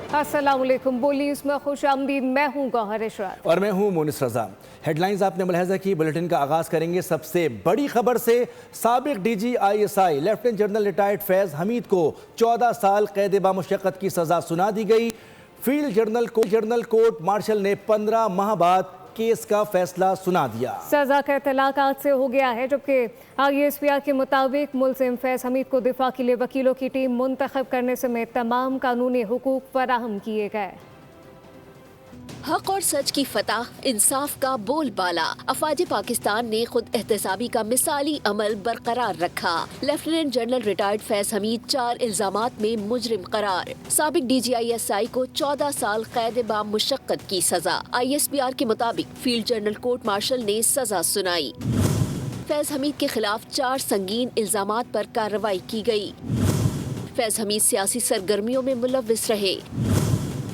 अस्सलाम वालेकुम। बोलीस में खुश आमदीद। मैं हूँ गौहर इशरात और मैं हूँ मोनिस रजा। हेडलाइंस आपने मुलाहिजा की। बुलेटिन का आगाज करेंगे सबसे बड़ी खबर से। साबिक DG ISI lieutenant general retired Faiz Hamid को 14 साल कैद बामुशक्कत की सजा सुना दी गई। फील्ड जनरल कोर्ट मार्शल ने 15 माह बाद केस का फैसला सुना दिया। सजा का इतलाक आज से हो गया है, जबकि ISPR के मुताबिक मुल्जिम फैज हमीद को दिफा के लिए वकीलों की टीम मुंतखब करने समेत तमाम कानूनी हुकूक फराहम किए गए। हक और सच की फतह, इंसाफ का बोलबाला। अफवाज पाकिस्तान ने खुद एहतसाबी का मिसाली अमल बरकरार रखा। Lieutenant general retired Faiz Hamid 4 इल्जामात में मुजरिम करार। साबिक DG ISI को 14 साल कैद बामुशक्कत की सजा। ISPR के मुताबिक फील्ड जनरल कोर्ट मार्शल ने सजा सुनाई। फैज हमीद के खिलाफ 4 संगीन इल्जामात पर कार्रवाई की गई। फैज हमीद सियासी सरगर्मियों में मुलव्विस रहे।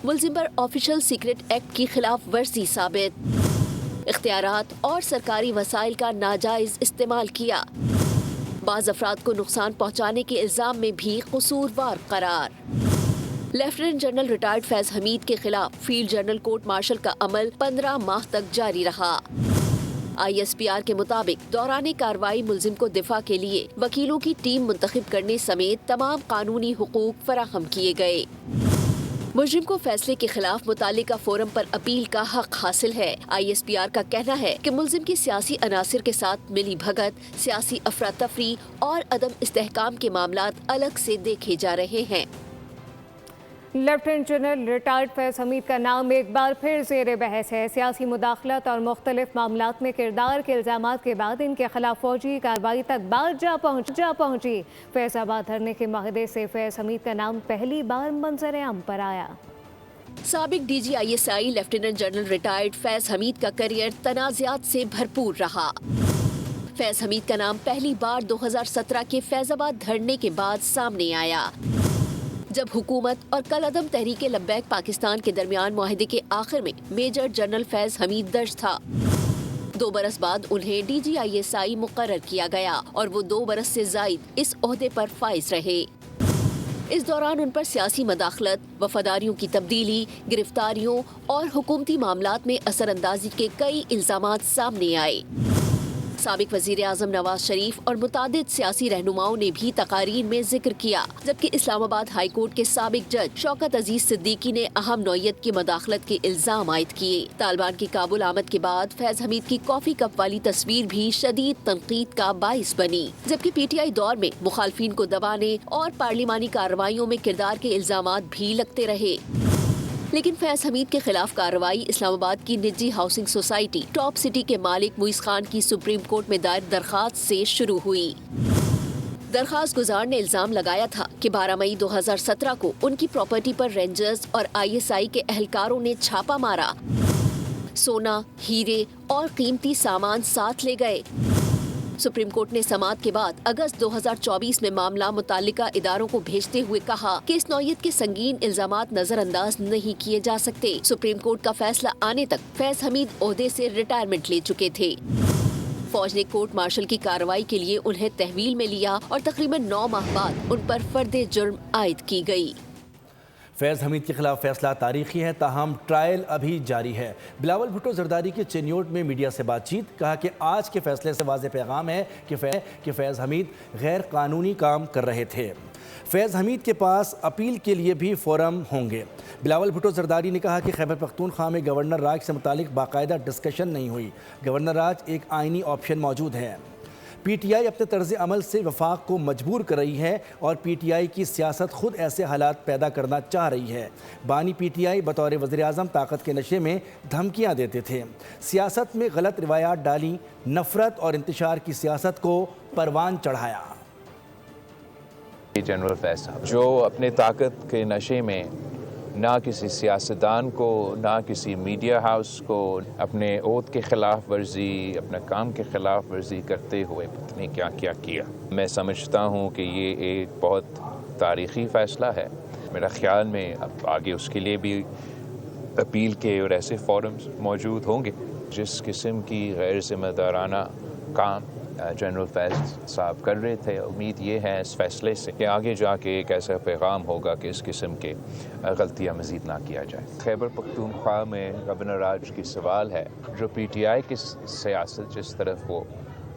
मुल्जिम पर ऑफिशियल सीक्रेट एक्ट की खिलाफ वर्जी साबित। इख्तियारात और सरकारी वसाइल का नाजायज इस्तेमाल किया। बाज़ अफराद को नुकसान पहुँचाने के इल्जाम में भी कसूरवार करार। Lieutenant general retired Faiz Hamid के खिलाफ फील्ड जनरल कोर्ट मार्शल का अमल 15 माह तक जारी रहा। ISPR के मुताबिक दौरान कार्रवाई मुल्जिम को दिफा के लिए वकीलों की टीम मुंतखब करने समेत तमाम कानूनी हुकूक फराहम किए गए। मुजरिम को फैसले के खिलाफ मुतालिका फोरम पर अपील का हक हासिल है। ISPR का कहना है कि मुल्जिम की सियासी अनासिर के साथ मिली भगत, सियासी अफरा तफरी और अदम इस्तेहकाम के मामलात अलग से देखे जा रहे हैं। Lieutenant general retired Faiz Hamid का नाम एक बार फिर ज़ेर बहस है। सियासी मुदाखलत और मुख्तलिफ मामलात में किरदार के इल्जामात के बाद इनके खिलाफ फौजी कार्रवाई तक बात जा पहुंची। फैजाबाद धरने के माहदे से फैज हमीद का नाम पहली बार मंजर आम पर आया। साबिक DG ISI lieutenant general retired Faiz Hamid का करियर तनाज़ात से भरपूर रहा। फैज हमीद का नाम पहली बार 2017 के फैजाबाद धरने के बाद सामने आया, जब हुकूमत और कल अदम तहरीक लब्बैक पाकिस्तान के दरमियान मुआहिदे के आखिर में मेजर जनरल फैज हमीद दर्ज था। 2 बरस बाद उन्हें DG ISI मुकर्रर किया गया और वो 2 बरस से जायद इस ओहदे पर फाइज रहे। इस दौरान उन पर सियासी मदाखलत, वफादारियों की तब्दीली, गिरफ्तारियों और हुकूमती मामलात में असरअंदाजी के कई इल्जामात सामने आए। साबिक वजीर आजम नवाज शरीफ और मुतादिद सियासी रहनुमाओं ने भी तकारीर में जिक्र किया, जबकि इस्लामाबाद हाई कोर्ट के साबिक जज शौकत अजीज सिद्दीकी ने अहम नौयत की मदाखलत के इल्जाम आयद किए। तालिबान की काबुल आमद के बाद फैज हमीद की कॉफी कप वाली तस्वीर भी शदीद तनकीद का बाइस बनी, जबकि PTI दौर में मुखालफिन को दबाने और पार्लिमानी कार्रवाइयों में किरदार के इल्जामात भी लगते रहे। लेकिन फैज हमीद के खिलाफ कार्रवाई इस्लामाबाद की निजी हाउसिंग सोसाइटी टॉप सिटी के मालिक मुइज खान की सुप्रीम कोर्ट में दायर दरखास्त से शुरू हुई। दरखास्त गुजार ने इल्जाम लगाया था कि 12 मई 2017 को उनकी प्रॉपर्टी पर रेंजर्स और ISI के एहलकारों ने छापा मारा। सोना, हीरे और कीमती सामान साथ ले गए। सुप्रीम कोर्ट ने समाअत के बाद अगस्त 2024 में मामला मुतालिका इदारों को भेजते हुए कहा कि इस नौयत के संगीन इल्जामात नजरअंदाज नहीं किए जा सकते। सुप्रीम कोर्ट का फैसला आने तक फैज हमीद ओहदे से रिटायरमेंट ले चुके थे। फौज ने कोर्ट मार्शल की कार्रवाई के लिए उन्हें तहवील में लिया और तकरीबन 9 माह बाद उन पर फर्दे जुर्म आयद की गई। फैज़ हमीद के खिलाफ फैसला तारीखी है, ताहम ट्रायल अभी जारी है। बिलावल भुट्टो जरदारी की चिन्योट में मीडिया से बातचीत, कहा कि आज के फैसले से वाज़ेह पैगाम है कि फैज़ हमीद गैर कानूनी काम कर रहे थे। फैज़ हमीद के पास अपील के लिए भी फोरम होंगे। बिलावल भुट्टो जरदारी ने कहा कि खैबर पख्तूनख्वा में गवर्नर राज से मुतालिक बाकायदा डिस्कशन नहीं हुई। गवर्नर राज एक आइनी ऑप्शन मौजूद है। PTI अपने तर्ज अमल से वफाक को मजबूर कर रही है और PTI की सियासत खुद ऐसे हालात पैदा करना चाह रही है। बानी PTI बतौर वज़ीर आज़म ताकत के नशे में धमकियां देते थे, सियासत में गलत रिवायात डाली, नफरत और इंतशार की सियासत को परवान चढ़ाया। जनरल फैज साहब जो अपने ताकत के नशे में ना किसी सियासतदान को, ना किसी मीडिया हाउस को अपने ओहद के ख़िलाफ़ वर्जी, अपने काम के ख़िलाफ़ वर्जी करते हुए पता नहीं क्या क्या किया। मैं समझता हूँ कि ये एक बहुत तारीख़ी फ़ैसला है। मेरा ख़्याल में अब आगे उसके लिए भी अपील के और ऐसे फोरम्स मौजूद होंगे। जिस किस्म की गैर ज़िम्मेदाराना काम जनरल फैज़ साहब कर रहे थे। उम्मीद ये है इस फैसले से कि आगे जाके एक ऐसा पैगाम होगा कि इस किस्म के गलतियाँ मज़ीद ना किया जाए। खैबर पख्तूनख्वा में गवर्नर राज की सवाल है, जो PTI की सियासत जिस तरफ वो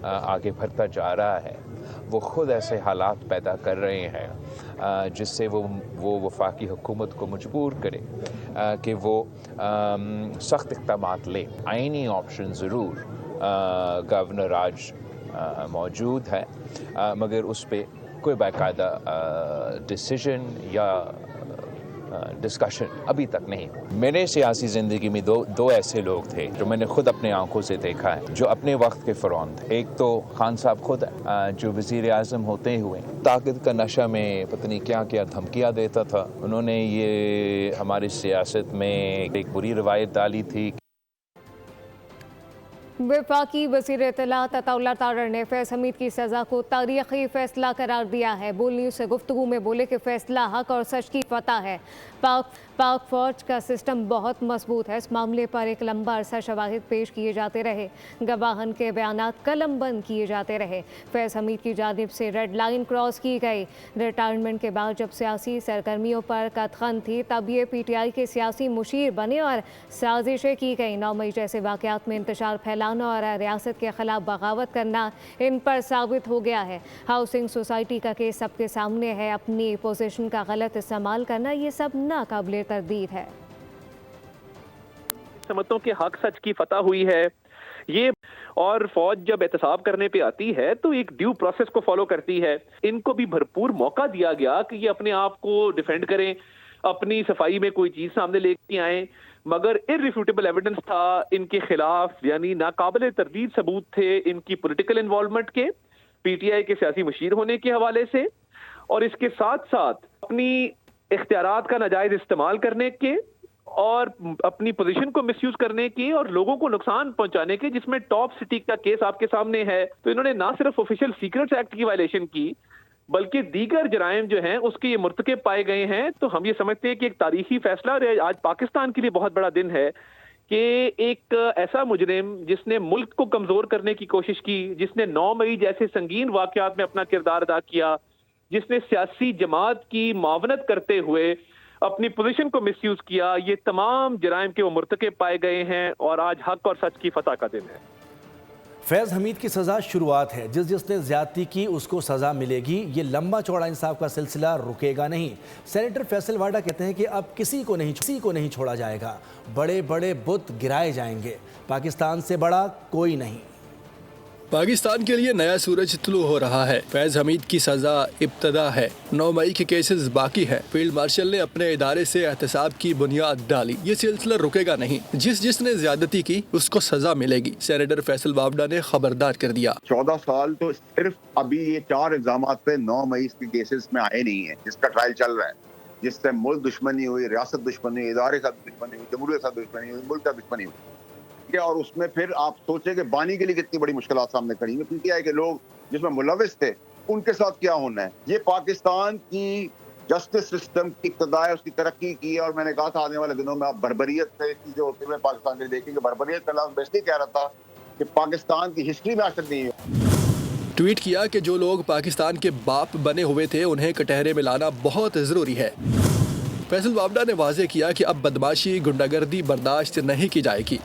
आगे बढ़ता जा रहा है, वो ख़ुद ऐसे हालात पैदा कर रहे हैं जिससे वो वफाकी हुकूमत को मजबूर करे कि वो सख्त इक़दामात ले। आइनी ऑप्शन ज़रूर गवर्नर राज मौजूद है, मगर उस पर कोई बाकायदा डिसीजन या डिस्कशन अभी तक नहीं। मेरे सियासी ज़िंदगी में दो ऐसे लोग थे जो मैंने खुद अपने आंखों से देखा है, जो अपने वक्त के फ़िरौन थे। एक तो खान साहब खुद है, जो वज़ीर आज़म होते हुए ताकत का नशा में पता नहीं क्या क्या धमकियाँ देता था। उन्होंने ये हमारी सियासत में एक बुरी रवायत डाली थी। वफाकी वज़ीर इत्तलात अताउल्लाह तारर ने फैज़ हमीद की सज़ा को तारीख़ी फ़ैसला करार दिया है। बोल न्यूज़ से गुफ्तगू में बोले कि फ़ैसला हक और सच की फतह है। पाक फ़ौज का सिस्टम बहुत मजबूत है। इस मामले पर एक लंबा अरसा शवाहिद पेश किए जाते रहे, गवाहन के बयानात कलम बंद किए जाते रहे। फैज़ हमीद की जानिब से रेड लाइन क्रॉस की गई। रिटायरमेंट के बाद जब सियासी सरगर्मियों पर कदखन थी, तब ये PTI के सियासी मुशीर बने और साजिशें की गई। 9 मई जैसे वाक़यात में इंतशार फैलाना और रियासत के ख़िलाफ़ बगावत करना इन पर साबित हो गया है। हाउसिंग सोसाइटी का केस सबके सामने है। अपनी पोजीशन का गलत इस्तेमाल करना, ये सब नाकाबिले तरदीद है। समतों के हक सच की फतह हुई है ये, और फौज जब एहतसाब करने पे आती है तो एक ड्यू प्रोसेस को फॉलो करती है। इनको भी भरपूर मौका दिया गया कि ये अपने आप को डिफेंड करें, अपनी सफाई में कोई चीज सामने लेके आए, मगर इररिफ्यूटेबल एविडेंस था इनके खिलाफ, यानी नाकाबिले तरदीद सबूत थे इनकी पॉलिटिकल इन्वॉल्वमेंट के, PTI के सियासी मुशीर होने के हवाले से, और इसके साथ साथ अपनी इख्तियारात का नाजायज इस्तेमाल करने के और अपनी पोजीशन को मिसयूज करने की और लोगों को नुकसान पहुंचाने के, जिसमें टॉप सिटी का केस आपके सामने है। तो इन्होंने ना सिर्फ ऑफिशियल सीक्रेट्स एक्ट की वायलेशन की, बल्कि दीगर जराइम जो हैं उसके ये मुर्तकब पाए गए हैं। तो हम ये समझते हैं कि एक तारीखी फैसला, और आज पाकिस्तान के लिए बहुत बड़ा दिन है कि एक ऐसा मुजरिम जिसने मुल्क को कमजोर करने की कोशिश की, जिसने 9 मई जैसे संगीन वाकयात में अपना किरदार अदा किया, जिसने सियासी जमात की मावनत करते हुए अपनी पोजीशन को मिसयूज किया, ये तमाम जराइम के वो मुर्तकब पाए गए हैं और आज हक और सच की फतह का दिन है। फैज़ हमीद की सज़ा शुरुआत है। जिसने ज़्यादती की उसको सज़ा मिलेगी। ये लंबा चौड़ा इंसाफ का सिलसिला रुकेगा नहीं। सेनेटर फैसल वाडा कहते हैं कि अब किसी को नहीं छोड़ा जाएगा। बड़े बड़े बुत गिराए जाएंगे। पाकिस्तान से बड़ा कोई नहीं। पाकिस्तान के लिए नया सूरज तुलू हो रहा है। फैज़ हमीद की सजा इब्तदा है। 9 मई के केसेस बाकी हैं। फील्ड मार्शल ने अपने इदारे से एहतसाब की बुनियाद डाली। ये सिलसिला रुकेगा नहीं। जिसने ज्यादती की उसको सजा मिलेगी। सेनेटर फैसल वावडा ने खबरदार कर दिया। 14 साल तो सिर्फ अभी ये 4 इल्जामात पे 9 मई के केसेस में आए नहीं है, जिसका ट्रायल चल रहा है, जिससे मुल्क दुश्मनी हुई, रियासत दुश्मनी हुई, इदारे का दुश्मनी हुई, जमहूरियत का दुश्मनी हुई, मुल्क का दुश्मनी हुई। और उसमें फिर आप सोचे कि बानी के लिए कितनी बड़ी मुश्किलात सामने खड़ी हैं। PTI के लोग जिसमें मुलविस थे उनके साथ क्या होना है। ये पाकिस्तान की जस्टिस सिस्टम की इब्तिदा है, उसकी तरक्की की है। और मैंने कहा था आने वाले दिनों में आप बर्बरियत से चीजें होते हुए पाकिस्तान के देखेंगे। बर्बरियत का लफ्ज़ मैं इसलिए कह रहा था कि पाकिस्तान की हिस्ट्री में आज तक नहीं है। ट्वीट किया कि जो लोग पाकिस्तान के बाप बने हुए थे उन्हें कटहरे में लाना बहुत जरूरी है। फैसल वावडा ने वाज़ेह किया कि अब बदमाशी, गुंडागर्दी बर्दाश्त नहीं की जाएगी।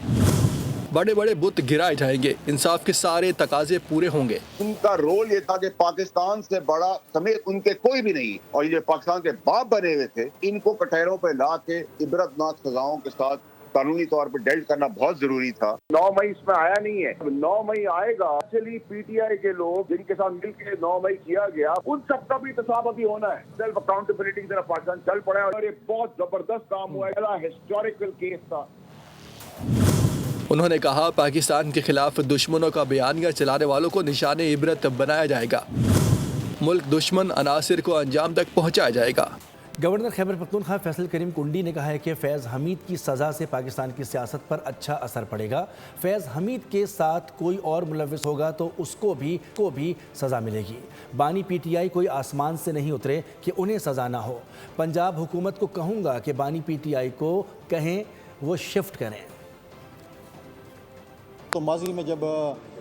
बड़े बड़े बुत गिराए जाएंगे। इंसाफ के सारे तकाजे पूरे होंगे। उनका रोल ये था कि पाकिस्तान से बड़ा समेत उनके कोई भी नहीं, और ये पाकिस्तान के बाप बने हुए थे, इनको कटहरों पे ला के इबरतनाक सजाओं के साथ कानूनी तौर पर डेल्ट करना बहुत जरूरी था। 9 मई इसमें आया नहीं है। 9 मई आएगा। एक्चुअली PTI के लोग जिनके साथ मिलकर 9 मई किया गया, उन सबका भी इंतसाब अभी होना है। सेल्फ अकाउंटेबिलिटी की तरफ पाकिस्तान चल पड़ा है और ये बहुत जबरदस्त काम हुआ है। हिस्टोरिकल केस था। उन्होंने कहा पाकिस्तान के खिलाफ दुश्मनों का बयानिया चलाने वालों को निशाने इबरत बनाया जाएगा। मुल्क दुश्मन अनासिर को अंजाम तक पहुंचाया जाएगा। गवर्नर खैबर पख्तूनख्वा फैसल करीम कुंडी ने कहा है कि फैज़ हमीद की सज़ा से पाकिस्तान की सियासत पर अच्छा असर पड़ेगा। फैज़ हमीद के साथ कोई और मुलविस होगा तो उसको भी सज़ा मिलेगी। बानी PTI कोई आसमान से नहीं उतरे कि उन्हें सज़ा ना हो। पंजाब हुकूमत को कहूँगा कि बानी PTI को कहें वो शिफ्ट करें। तो माजी में जब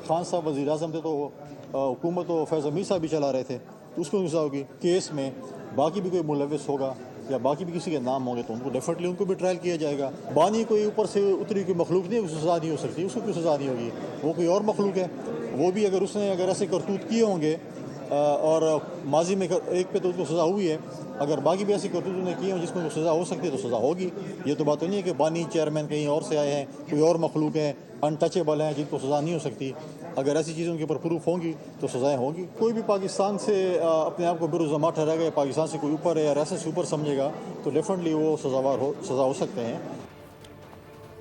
خان صاحب وزیر اعظم تھے تو حکومت تو فیض حمید صاحب بھی چلا رہے تھے، تو اس کو سزا ہوگی. کیس میں باقی بھی کوئی ملوث ہوگا یا باقی بھی کسی کے نام ہوں گے تو ان کو ڈیفینیٹلی ان کو بھی ٹرائل کیا جائے گا. بانی کوئی اوپر سے اتری کوئی مخلوق نہیں ہے، اس کو سزا نہیں ہو سکتی، اس کو کوئی سزا نہیں ہوگی. وہ کوئی اور مخلوق ہے، وہ بھی اگر اس نے ایسے کرتوت کیے ہوں گے اور ماضی میں ایک پہ تو اس کو سزا ہوئی ہے، اگر باقی بھی ایسی کرتوت نے کیے ہوں جس میں سزا ہو سکتی ہے تو سزا ہوگی. یہ تو بات تو نہیں ہے کہ بانی چیئرمین کہیں اور سے آئے ہیں، کوئی اور مخلوق ہیں انٹچیبل ہیں جن کو سزا نہیں ہو سکتی. اگر ایسی چیزوں کے اوپر پروف ہوں گی تو سزائیں ہوں گی. کوئی بھی پاکستان سے اپنے آپ کو بروزما ٹھہرائے گا، پاکستان سے کوئی اوپر ہے یا ریاست سے اوپر سمجھے گا تو ڈیفینیٹلی وہ سزا ہو سکتے ہیں.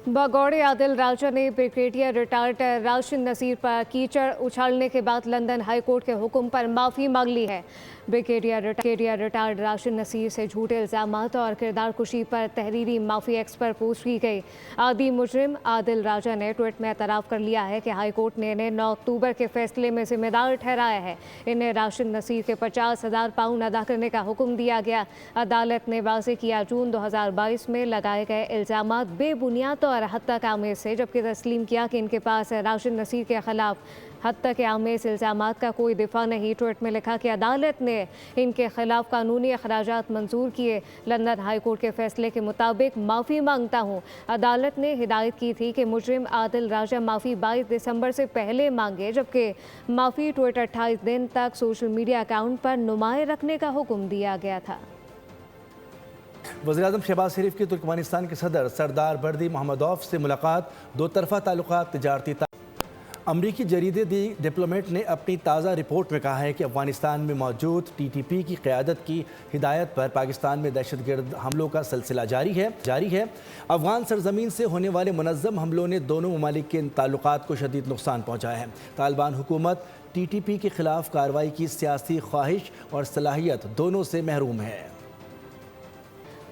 بگوڑے عادل راجہ نے بریگیڈیئر ریٹائرڈ راشد نصیر پر کیچڑ اچھالنے کے بعد لندن ہائی کورٹ کے حکم پر معافی مانگ لی ہے. بریگیڈیئر ریٹائرڈ راشد نصیر سے جھوٹے الزامات اور کردار کشی پر تحریری معافی ایکس پر پوسٹ کی گئی. عادی مجرم عادل راجہ نے ٹویٹ میں اعتراف کر لیا ہے کہ ہائی کورٹ نے انہیں 9 اکتوبر کے فیصلے میں ذمہ دار ٹھہرایا ہے. انہیں راشد نصیر کے 50,000 پاؤنڈ ادا کرنے کا حکم دیا گیا. عدالت نے واضح کیا جون 2022 میں لگائے گئے الزامات بے بنیاد اور حد تک آمیز سے، جبکہ تسلیم کیا کہ ان کے پاس راشد نصیر کے خلاف حد تک آمیز الزامات کا کوئی دفاع نہیں. ٹویٹ میں لکھا کہ عدالت نے ان کے خلاف قانونی اخراجات منظور کیے. لندن ہائی کورٹ کے فیصلے کے مطابق معافی مانگتا ہوں. عدالت نے ہدایت کی تھی کہ مجرم عادل راجہ معافی 22 دسمبر سے پہلے مانگے، جبکہ معافی ٹویٹ 28 دن تک سوشل میڈیا اکاؤنٹ پر نمایاں رکھنے کا حکم دیا گیا تھا. وزیراعظم شہباز شریف کی ترکمانستان کے صدر سردار بردی محمدوف سے ملاقات. 2 طرفہ تعلقات، تجارتی امریکی جریدے دی ڈپلومیٹ نے اپنی تازہ رپورٹ میں کہا ہے کہ افغانستان میں موجود ٹی ٹی پی کی قیادت کی ہدایت پر پاکستان میں دہشت گرد حملوں کا سلسلہ جاری ہے. افغان سرزمین سے ہونے والے منظم حملوں نے دونوں ممالک کے تعلقات کو شدید نقصان پہنچایا ہے. طالبان حکومت ٹی ٹی پی کے خلاف کارروائی کی سیاسی خواہش اور صلاحیت دونوں سے محروم ہے.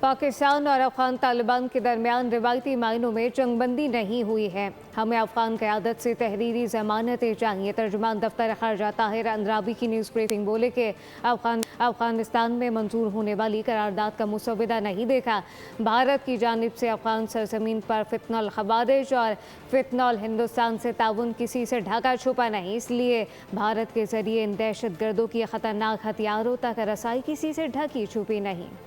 پاکستان اور افغان طالبان کے درمیان روایتی معنوں میں جنگ بندی نہیں ہوئی ہے. ہمیں افغان قیادت سے تحریری ضمانتیں چاہیے. ترجمان دفتر خارجہ طاہر اندرابی کی نیوز بریفنگ بولے کہ افغانستان میں منظور ہونے والی قرارداد کا مسودہ نہیں دیکھا. بھارت کی جانب سے افغان سرزمین پر فتنہ الخوارج اور فتنہ ہندوستان سے تعاون کسی سے ڈھکا چھپا نہیں، اس لیے بھارت کے ذریعے ان دہشت گردوں کی خطرناک ہتھیاروں تک رسائی کسی سے ڈھکی چھپی نہیں.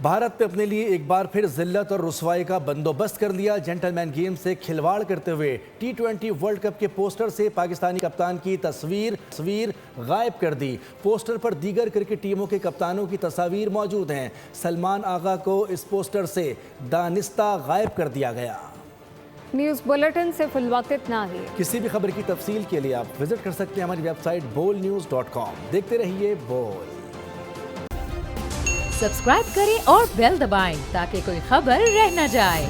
بھارت نے اپنے لیے ایک بار پھر ذلت اور رسوائی کا بندوبست کر لیا. جنٹل مین گیم سے کھلواڑ کرتے ہوئے T20 ورلڈ کپ کے پوسٹر سے پاکستانی کپتان کی تصویر غائب کر دی. پوسٹر پر دیگر کرکٹ ٹیموں کے کپتانوں کی تصاویر موجود ہیں. سلمان آغا کو اس پوسٹر سے دانستہ غائب کر دیا گیا. نیوز بلیٹن سے فی الوقت اتنا ہی. کسی بھی خبر کی تفصیل کے لیے آپ وزٹ کر سکتے ہیں ہماری ویب سائٹ bolnews.com. دیکھتے رہیے بول. سبسکرائب کریں اور بیل دبائیں تاکہ کوئی خبر رہ نہ جائے.